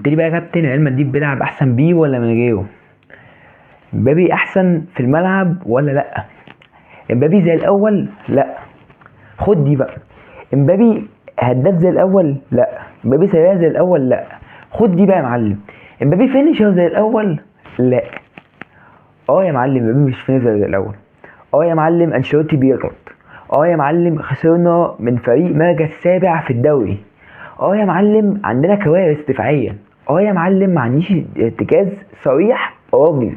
قلت لي بقى يا كابتن ريال مدريد بيلعب احسن بيه ولا من غيره؟ امبابي احسن في الملعب ولا لا؟ امبابي زي الاول؟ لا. خد دي بقى. امبابي هداف زي الاول؟ لا. امبابي سريع زي الاول؟ لا. خد دي بقى يا معلم. امبابي فينيشر زي الاول؟ لا. يا معلم امبابي مش فينيشر زي الاول. يا معلم انشيلوتي بيغلط. يا معلم خسرنا من فريق مركز سابع في الدوري. يا معلم عندنا كوارث دفاعيه. يا معلم ما عنديش ارتكاز صريح راجل.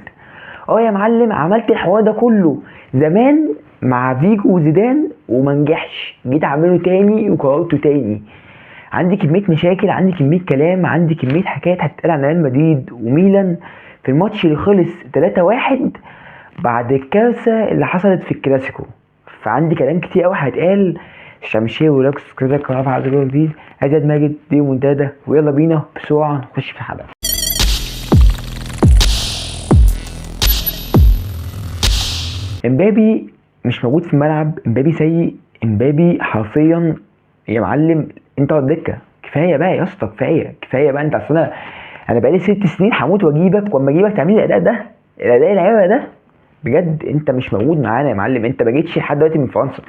يا معلم عملت الحوار ده كله زمان مع فيجو وزيدان وما نجحش، جيت اعمله تاني وقررته تاني. عندي كميه مشاكل، عندي كميه كلام، عندي كميه حكايات هتتقال عن ريال مدريد وميلان في الماتش اللي خلص 3-1 بعد الكارثه اللي حصلت في الكلاسيكو. فعندي كلام كتير قوي هيتقال. شمشير ولاكس كده كهرباء على ريال مدريد، عايز ماجد دي منتدى، ويلا بينا بسرعه نخش في الحلقه. امبابي مش موجود في الملعب، امبابي سيء، امبابي حرفيا يا معلم انت الدكه. كفايه بقى يا اسطى، كفايه بقى. انت اصلا انا بقالي 6 سنين هموت واجيبك، واما اجيبك تعمل الاداء ده، الاداء العيبه ده بجد. انت مش موجود معانا يا معلم، انت ما جيتش لحد دلوقتي من فرنسا،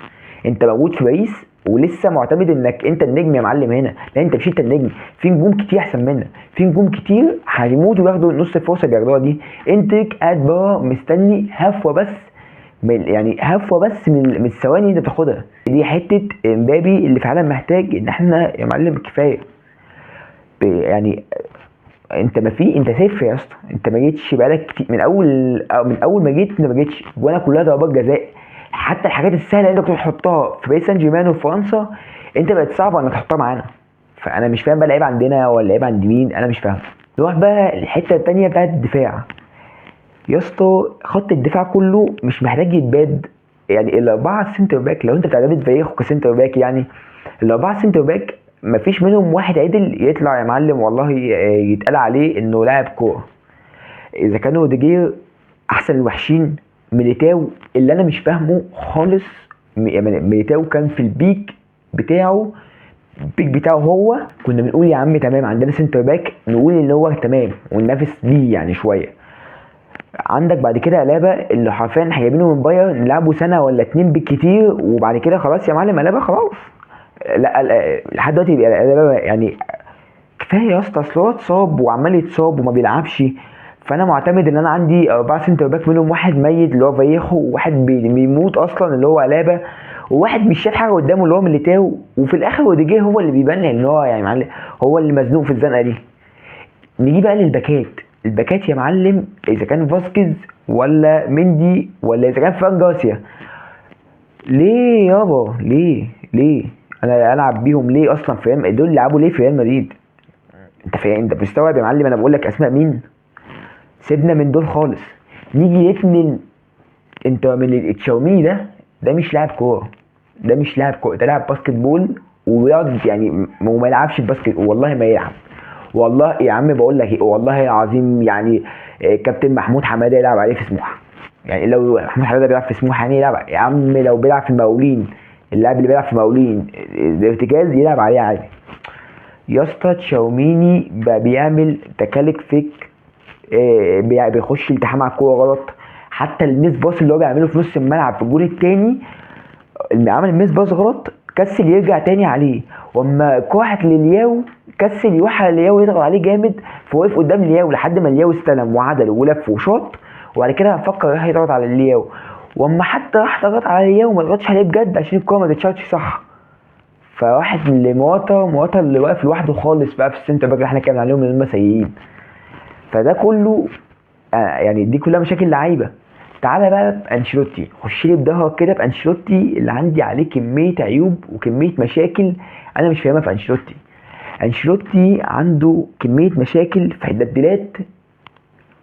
انت موجود في باريس ولسه معتمد انك انت النجم يا معلم هنا. لا، انت مش انت النجم، في نجوم كتير احسن منك، في نجوم كتير هيموتوا وياخدوا نص الفرصه اللي بياخدوها دي. انت قاعد بره مستني هفوه بس، يعني هفوه بس من الثواني انت تاخدها. دي حته امبابي اللي فعلا محتاج ان احنا يا معلم كفايه. يعني انت ما في، انت صفر يا اسطى، انت ما جيتش بقالك كتير، من اول ما جيت انت ما جيتش، وانا كلها ضربات جزاء. حتى الحاجات السهله اللي انت كنت تحطها في باريس سان جيرمان وفرنسا انت بقت صعبه انك تحطها معانا. فانا مش فاهم بقى لعيب عندنا ولا لعيب عند مين، انا مش فاهم. نروح بقى الحته الثانيه بتاعت الدفاع. يا اسطى خط الدفاع كله مش محتاج يتباد. يعني الاربعه سنتر باك، لو انت بتعتمد فريقك كسنتر باك، يعني الاربعه سنتر باك مفيش منهم واحد عدل يطلع يا معلم والله يتقال عليه انه لاعب كوره. اذا كانوا روديجير احسن الوحشين، ميليتاو اللي انا مش فاهمه خالص. يعني ميليتاو كان في البيك بتاعه هو كنا بنقول يا عم تمام عندنا سنتر باك، نقول ان هو تمام وننافس بيه يعني شويه. عندك بعد كده ألابا اللي حرفيا جايبينه من بايرن نلعبه سنه ولا 2 بالكتير، وبعد كده خلاص يا معلم ألابا خلاص. لا لحد دلوقتي ألابا يعني كفايه يا اسطى. اصل هو اتصاب وعمال يتصاب وما بيلعبش، فانا معتمد ان انا عندي 4 سنتر باك، منهم واحد ميت اللي هو فايخو، وواحد بيموت اصلا اللي هو ألابا، وواحد مش شايف حاجه قدامه اللي هو ميليتاو، وفي الاخر روديجير هو اللي بيبان ان هو يعني معلم هو اللي مزنوق في الزنقه دي. نيجي بقى للباكات. الباكات يا معلم اذا كان فاسكيز ولا مندي ولا اذا كان فران جارسيا، ليه يابا ليه انا العب بيهم ليه اصلا؟ في دول لعبوا ليه في ريال مدريد؟ انت فاهم؟ انت بتستوعب يا معلم انا بقول لك اسماء مين؟ سيبنا من دول خالص. نيجي يتنين. انت من التشاوميني ده مش لاعب كوره، ده لاعب باسكت بول، ويقعد يعني وما يلعبش الباسكت، والله ما يلعب. والله يا عم بقول لك والله العظيم يعني كابتن محمود حماده يلعب عليه في سموحه. يعني لو محمود حماده بيلعب في سموحه يعني يلعب يا عم، لو بيلعب في المقاولين، اللاعب اللي بيلعب في المقاولين الارتكاز يلعب عليه عادي. يا اسطى تشاوميني بقى بيعمل تكالك فيك، بيخش التحام على الكوره غلط. حتى الميس باص اللي هو بيعمله في نص الملعب في الجول الثاني، اللي عمل الميس باص غلط كسل يرجع تاني عليه، واما كوحت للياو كسل يوحى للياو يضغط عليه جامد، فوقف قدام الياو لحد ما الياو استلم وعدل ولف وشاط، وبعد كده فكر راح يضغط على الياو، واما حتى راح ضغط على الياو ما ضغطش عليه بجد عشان الكوره ما تتشاطش صح. فواحد اللي مواطا اللي واقف لوحده خالص بقى في السنتر باك اللي احنا كنا عليهم ان هم سيئين. فده كله يعني دي كلها مشاكل لعيبه. تعالى بقى بانشيلوتي، خش لي بظهرك كده بانشيلوتي اللي عندي عليه كميه عيوب وكميه مشاكل انا مش فاهمها في انشيلوتي. انشيلوتي عنده كميه مشاكل في التبديلات.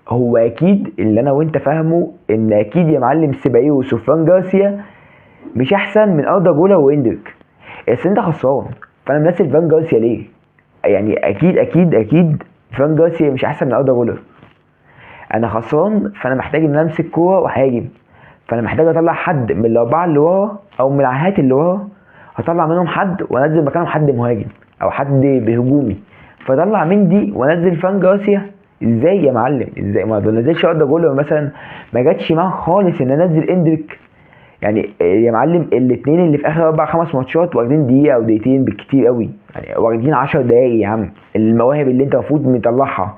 هو اكيد اللي انا وانت فاهمه ان اكيد يا معلم سيبايوس وفران جارسيا مش احسن من اردا جولر واندريك، بس انت خسران. فانا منزل فران جارسيا ليه؟ يعني اكيد فران جارسيا مش احسن من اردا جولر. انا خسران، فانا محتاج ان انا امسك كوره وهاجم، فانا محتاج اطلع حد من الاربعه اللي ورا او من العاهات اللي ورا، هطلع منهم حد وانزل مكانهم حد مهاجم او حد بهجومي فطلع مندي وانزل فان جارسيا. ازاي يا معلم؟ ازاي ما نزلش اردا جولر مثلا؟ ما جاتش معاه خالص ان انزل اندريك. يعني يا معلم الاثنين اللي في اخر 4-5 ماتشات واخدين دقيقه او دقيقتين بالكتير قوي، يعني واخدين 10 دقايق يا عم، المواهب اللي انت المفروض مطلعها.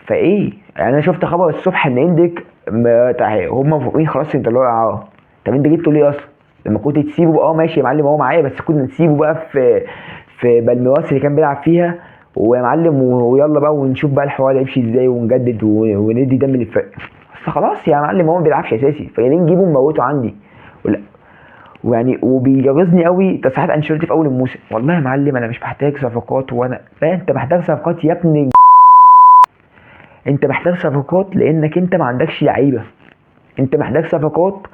فايه يعني؟ انا شفت خبر الصبح ان اندريك هم مفروضين خلاص يطلعوا اعاره. طب انت جبته ليه اصلا؟ لما كنت تسيبه ماشي يا معلم هو معايا، بس كنا نسيبه بقى في بالميراس اللي كان بيلعب فيها، ويا معلم ويلا بقى ونشوف بقى الحوار يمشي ازاي ونجدد وندي دم للفرق. بس خلاص يا معلم هو ما بيلعبش اساسي، فليه نجيبه نموته عندي؟ ولا ويعني وبيجرزني قوي تصريحات انشيلوتي في اول الموسم. والله يا معلم انا مش محتاج صفقات، وانا لا، انت محتاج صفقات يا ابني. انت محتاج صفقات لانك انت ما عندكش لعيبه. انت محتاج صفقات،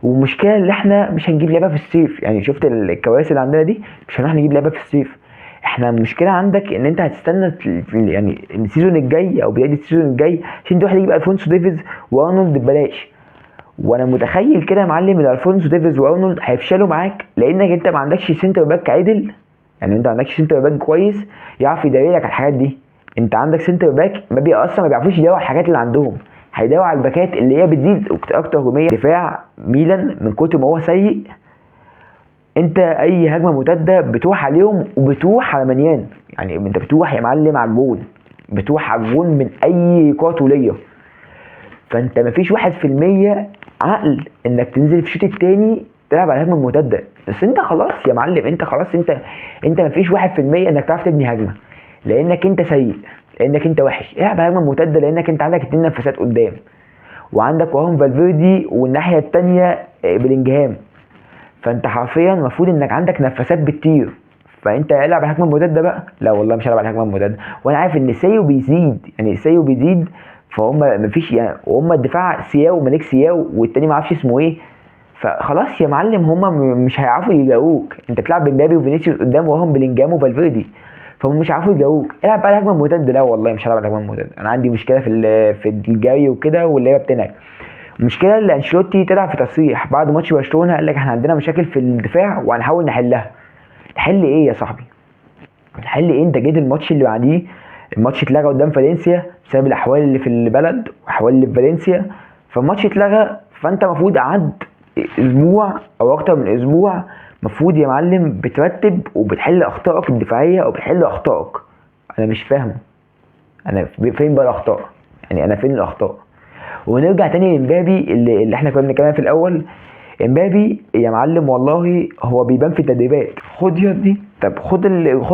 ومشكله اللي احنا مش هنجيب لعيبه في الصيف. يعني شفت الكوارث اللي عندنا دي، مش هنروح نجيب لعيبه في الصيف. احنا المشكله عندك ان انت هتستنى يعني السيزون الجاي او بدايه السيزون الجاي عشان تروح تجيب الفونسو ديفيز وارنولد ببلاش. وانا متخيل كده يا معلم ان الفونسو ديفيز وارنولد هيفشلوا معاك لانك انت ما عندكش سنتر باك عدل. يعني انت ما عندكش سنتر باك كويس يعرف يداري لك على الحاجات دي. انت عندك سنتر باك اصلا ما بيعرفوش يداروا على الحاجات اللي عندهم، هيداروا على الباكات اللي هي بتزيد اكتر هجوميه. دفاع ميلان من كتر ما هو سيء، انت اي هجمه مرتده بتروح عليهم وبتروح على منيان. يعني انت بتروح يا معلم على الجول، بتروح على الجول من اي كره طوليه. فانت مفيش 1% عقل انك تنزل في الشوط التاني تلعب على الهجمه المرتده. بس انت خلاص يا معلم، انت خلاص، انت مفيش 1% انك تعرف تبني هجمه، لانك انت سيء، لانك انت وحش. العب هجمه مرتده لانك انت عندك 2 نفسات قدام، وعندك وراهم فالفيردي والناحيه التانيه بلينجهام. فانت حرفيا المفروض انك عندك نفسات بتطير. فانت العب على الهجمه المرتده بقى. لا والله مش هلعب على الهجمه المرتده، وانا عارف ان سيو بيزيد، يعني سيو بيزيد. فهم مفيش يعني، وهم الدفاع سياو ملك سياو والتاني ما اعرفش اسمه ايه. فخلاص يا معلم هم مش هيعرفوا يلاقوك. انت بتلعب بمبابي وفينيسيوس قدام وراهم بلينجهام وفالفيردي، فهم مش عارفوا يجاوبوك. العب بقى الهجمه المرتده. لا والله مش هلعب على الهجمه المرتده، انا عندي مشكله في الجري وكده واللعيبه بتنهج. المشكله اللي انشيلوتي طلع في تصريح بعد ماتش برشلونه قال لك احنا عندنا مشاكل في الدفاع وهنحاول نحلها. تحل ايه يا صاحبي؟ تحل ايه؟ انت جيت الماتش اللي بعديه، الماتش اتلغى قدام فالنسيا بسبب الاحوال اللي في البلد واحوال اللي في فالنسيا، فالماتش اتلغى. فانت المفروض قعدت اسبوع او اكتر من اسبوع المفروض يا معلم بترتب وبتحل اخطائك الدفاعيه او بتحل اخطائك. انا مش فاهم، انا فين بقى الاخطاء؟ يعني انا فين الاخطاء؟ ونرجع تاني لمبابي اللي احنا كنا بنتكلم في الاول. امبابي يا معلم والله هو بيبان في التدريبات. خد يا دي، طب خد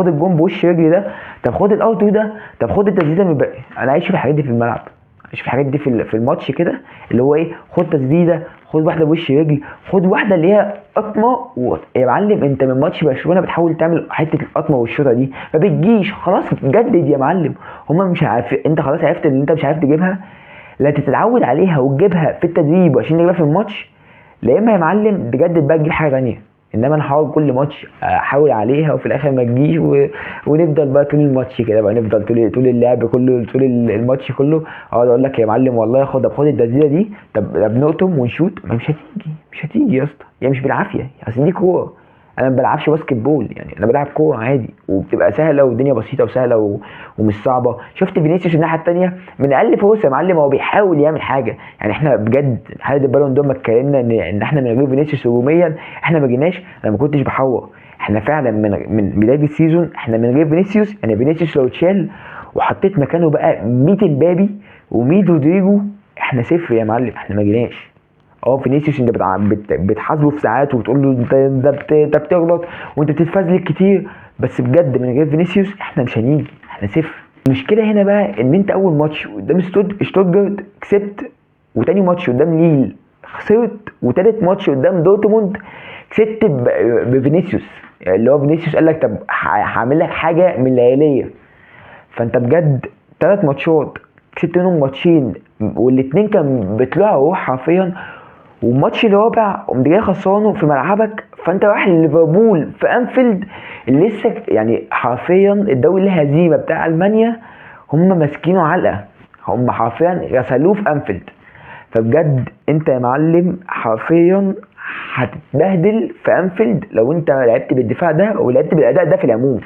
الجون بوش رجلي ده، طب خد الاوت ده، طب خد التسديده من الباقي. انا عايش في الحاجات دي في الملعب، عايش في الحاجات دي في الماتش كده، اللي هو ايه، خد تسديده، خد واحده بوش رجلي، خد واحده اللي هي قطمه يا معلم انت من ماتش برشلونه بتحاول تعمل حته القطمه والشوطه دي ما بتجيش. خلاص جدد يا معلم. هما مش عارف، انت خلاص عرفت ان انت مش عارف تجيبها، لا تتعود عليها وتجيبها في التدريب وعشان تجيبها في الماتش، لا اما يا معلم تجدد بقى تجيب حاجه ثانيه. انما انا هحاول كل ماتش احاول عليها وفي الاخر ما تجيش ونفضل بقى طول الماتش كده بقى، نفضل طول اللعب كله، طول الماتش كله اقعد اقول لك يا معلم والله خد التسديده دي، طب بنقطم ونشوط. ما مش هتيجي يا اسطى، يعني مش بالعافيه، اصل دي كوره. انا ما بلعبش باسكت بول، يعني انا بلعب كوره عادي وبتبقى سهله والدنيا بسيطه وسهله ومش صعبه. شفت فينيسيوس الناحيه الثانيه من اقل فرصه يا معلم هو بيحاول يعمل حاجه. يعني احنا بجد حاله البالون دور ما اتكلمنا ان احنا من غير فينيسيوس هجوميا احنا ما جيناش. انا ما كنتش بحور، احنا فعلا من بدايه السيزون احنا من غير فينيسيوس. يعني فينيسيوس لو اتشال وحطيت مكانه بقى 100 امبابي و100 رودريجو احنا صفر يا معلم، احنا ما جيناش. فينيسيوس انت بتحاسبه في ساعات وبتقول له انت بتغلط وانت بتتفزلك كتير، بس بجد من غير فينيسيوس احنا مش هنيجي، احنا صفر. المشكله هنا بقى ان انت اول ماتش قدام شتوتجارت كسبت، وتاني ماتش قدام ليل خسرت، وتالت ماتش قدام دورتموند كسبت بفينيسيوس. اللي هو فينيسيوس قال لك طب هعمل لك حاجه من اللياليه. فانت بجد 3 ماتشات كسبت منهم ماتشين والاتنين كان بيطلعوا روح حرفيا، والماتش الرابع قمت جاي خسرانه في ملعبك. فانت رايح لليفربول في انفيلد اللي لسه يعني حرفيا الدوري اللي هزيمه بتاع المانيا، هم ماسكينه علقه، هم حرفيا غسلوه في انفيلد. فبجد انت يا معلم حرفيا هتتبهدل في انفيلد لو انت لعبت بالدفاع ده ولعبت بالاداء ده في العموم.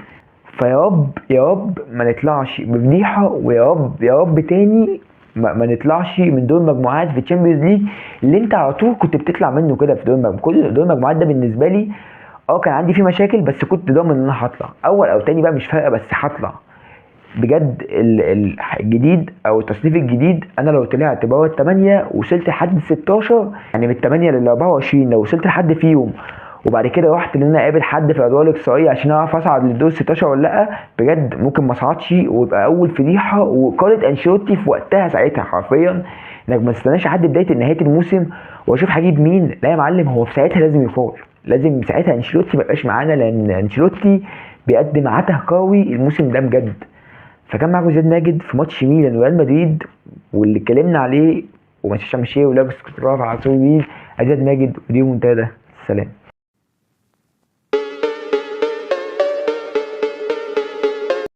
فيا رب يا رب ما نطلعش بفضيحه، ويا رب يا رب تاني ما نطلعش من دور المجموعات في الشامبيونز ليج، اللي انت على طول كنت بتطلع منه كده في دور المجموعات. كل دور المجموعات ده بالنسبه لي كان عندي فيه مشاكل، بس كنت ضامن ان انا هطلع اول او تاني بقى مش فارقه، بس هطلع بجد. الجديد او التصنيف الجديد، انا لو طلعت بره الثمانيه وصلت لحد 16، يعني من الثمانيه لل 24، لو وصلت لحد فيهم وبعد كده رحت ان انا اقابل حد في الادوار الاقصائيه عشان اعرف اصعد للدور 16 ولا لا، بجد ممكن ما اصعدش ويبقى اول فضيحه. وقالت انشيلوتي في وقتها ساعتها حرفيا انك ما تستناش لحد بدايه نهايه الموسم واشوف هجيب مين. لا يا معلم، هو في ساعتها لازم يفوق، لازم ساعتها انشيلوتي ما يبقاش معانا، لان انشيلوتي بيقدم عته قوي الموسم ده بجد. فكان معاكم زياد ماجد في ماتش ميلان وريال مدريد، واللي اتكلمنا عليه ومانشستر مشيه ولابس كنت رافع على صوره مين، زياد ماجد ودي منتدى. سلام.